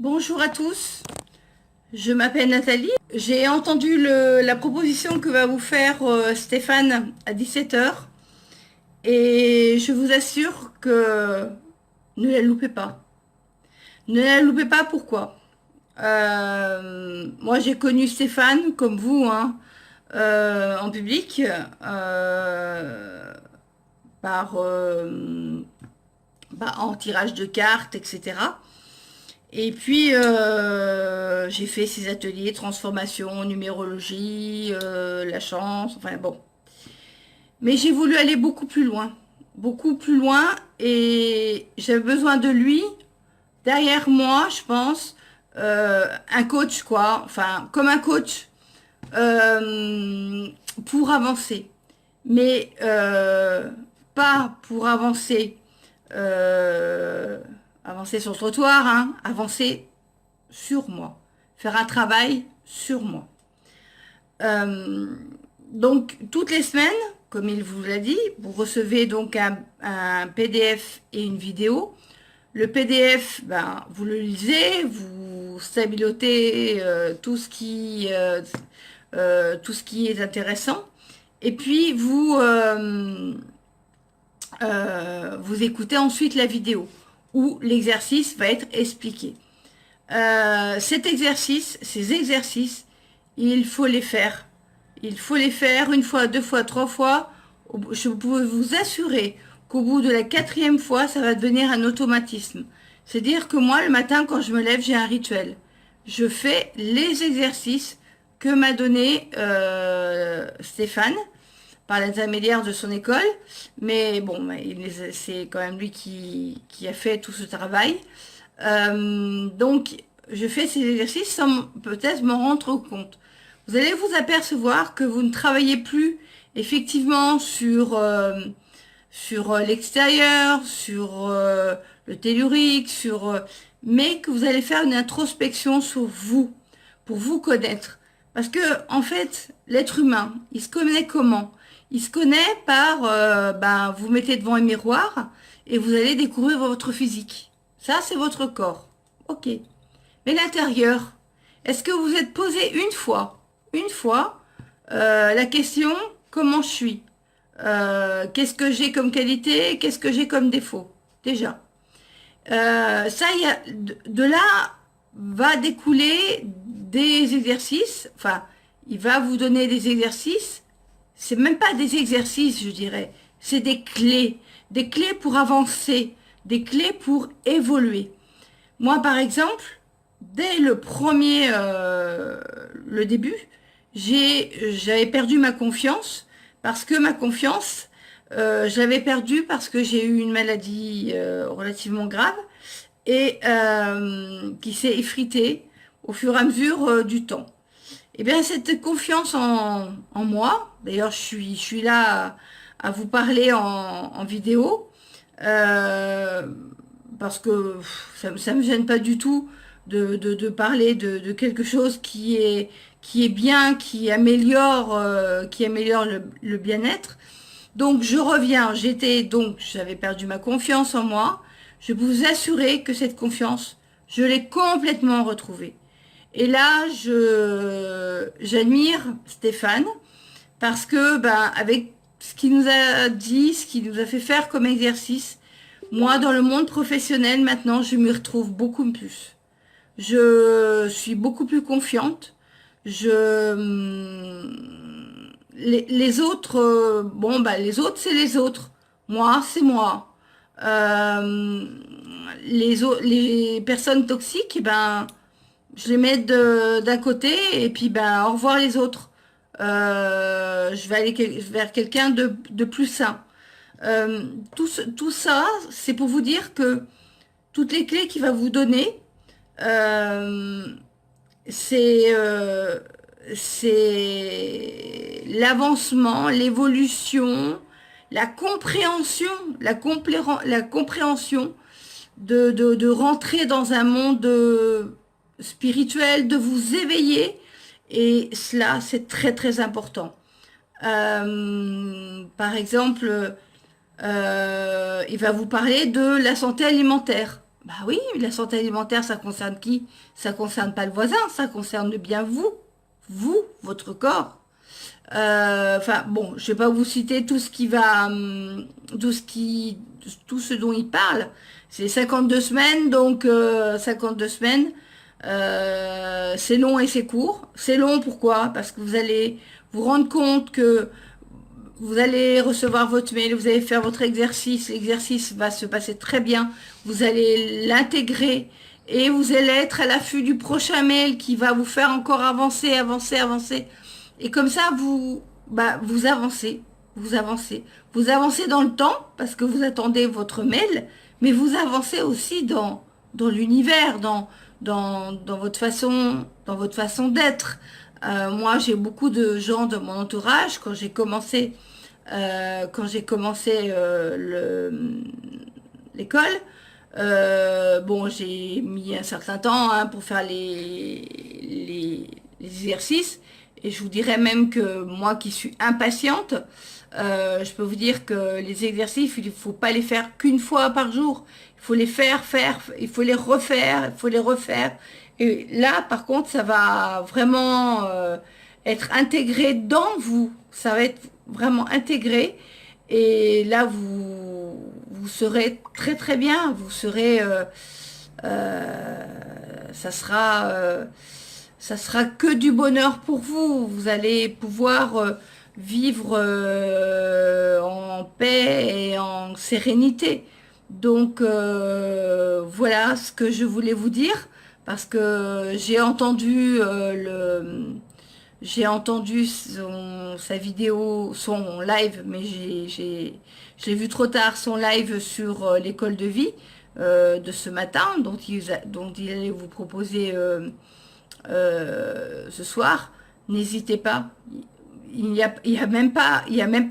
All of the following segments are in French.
Bonjour à tous, je m'appelle Nathalie. J'ai entendu la proposition que va vous faire Stéphane à 17 heures et je vous assure que ne la loupez pas. Ne la loupez pas, pourquoi? Moi j'ai connu Stéphane comme vous hein, en public par, en tirage de cartes, etc. Et puis, j'ai fait ces ateliers, transformation, numérologie, la chance, enfin bon. Mais j'ai voulu aller beaucoup plus loin, et j'avais besoin de lui, derrière moi, je pense, un coach, quoi, enfin, comme un coach, euh, pour avancer. Mais pas pour avancer, euh, avancer sur le trottoir, hein, avancer sur moi, faire un travail sur moi. Euh, donc, toutes les semaines, comme il vous l'a dit, vous recevez donc un PDF et une vidéo. Le PDF, ben, vous le lisez, vous stabilotez tout ce qui est intéressant. Et puis, vous écoutez ensuite la vidéo où l'exercice va être expliqué. Ces exercices, il faut les faire. Il faut les faire une fois, deux fois, trois fois. Je peux vous assurer qu'au bout de la quatrième fois, ça va devenir un automatisme. C'est-à-dire que moi, le matin, quand je me lève, j'ai un rituel. Je fais les exercices que m'a donné Stéphane par l'intermédiaire de son école. Mais bon, c'est quand même lui qui a fait tout ce travail. Donc, je fais ces exercices sans peut-être m'en rendre compte. Vous allez vous apercevoir que vous ne travaillez plus effectivement sur l'extérieur, sur le tellurique, mais que vous allez faire une introspection sur vous, pour vous connaître. Parce que, en fait, l'être humain, il se connaît comment? Il se connaît par, vous mettez devant un miroir et vous allez découvrir votre physique. Ça, c'est votre corps. Ok. Mais l'intérieur, est-ce que vous êtes posé une fois, la question, comment je suis? Qu'est-ce que j'ai comme qualité? Qu'est-ce que j'ai comme défaut? Déjà. Ça, de là va découler des exercices. Enfin, il va vous donner des exercices. C'est même pas des exercices, je dirais. C'est des clés pour avancer, des clés pour évoluer. Moi, par exemple, dès le début, j'avais perdu ma confiance parce que ma confiance, je l'avais perdue parce que j'ai eu une maladie relativement grave et qui s'est effritée au fur et à mesure du temps. Et bien, cette confiance en moi, d'ailleurs, je suis là à vous parler en vidéo, euh, parce que ça me gêne pas du tout de parler de quelque chose qui est bien, qui améliore le bien-être. Donc je reviens, j'avais perdu ma confiance en moi. Je peux vous assurer que cette confiance, je l'ai complètement retrouvée. Et là, j'admire Stéphane parce que, avec ce qu'il nous a dit, ce qu'il nous a fait faire comme exercice, moi, dans le monde professionnel, maintenant, je m'y retrouve beaucoup plus. Je suis beaucoup plus confiante. Les autres, les autres, c'est les autres. Moi, c'est moi. Euh, les personnes toxiques, je les mets d'un côté et puis, au revoir les autres. Je vais aller vers quelqu'un de plus sain. Tout ça, c'est pour vous dire que toutes les clés qu'il va vous donner, euh, c'est l'avancement, l'évolution, la compréhension de rentrer dans un monde spirituel, de vous éveiller. Et cela, c'est très, très important. Par exemple, il va vous parler de la santé alimentaire. Bah oui, la santé alimentaire, ça concerne qui? Ça concerne pas le voisin, ça concerne bien vous, votre corps. Enfin bon, je vais pas vous citer tout ce qui va, tout ce dont il parle. C'est 52 semaines, donc 52 semaines. C'est long et c'est court. C'est long pourquoi? Parce que vous allez vous rendre compte que vous allez recevoir votre mail, vous allez faire votre exercice, l'exercice va se passer très bien, vous allez l'intégrer et vous allez être à l'affût du prochain mail qui va vous faire encore avancer, avancer, avancer. Et comme ça, vous avancez, vous avancez. Vous avancez dans le temps parce que vous attendez votre mail, mais vous avancez aussi dans l'univers, dans votre façon d'être. Moi, j'ai beaucoup de gens de mon entourage. Quand j'ai commencé l'école, bon, j'ai mis un certain temps hein, pour faire les exercices. Et je vous dirais même que moi qui suis impatiente, je peux vous dire que les exercices, il ne faut pas les faire qu'une fois par jour. Il faut les faire, il faut les refaire, il faut les refaire. Et là, par contre, ça va vraiment être intégré dans vous. Ça va être vraiment intégré. Et là, vous serez très très bien. Vous serez, euh, ça sera, euh, ça sera que du bonheur pour vous. Vous allez pouvoir vivre en paix et en sérénité. Donc voilà ce que je voulais vous dire parce que j'ai entendu sa vidéo, son live, mais je l'ai vu trop tard, son live sur l'école de vie de ce matin, dont il allait vous proposer ce soir. N'hésitez pas. Il y a même pas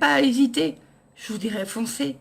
à hésiter. Je vous dirais foncez.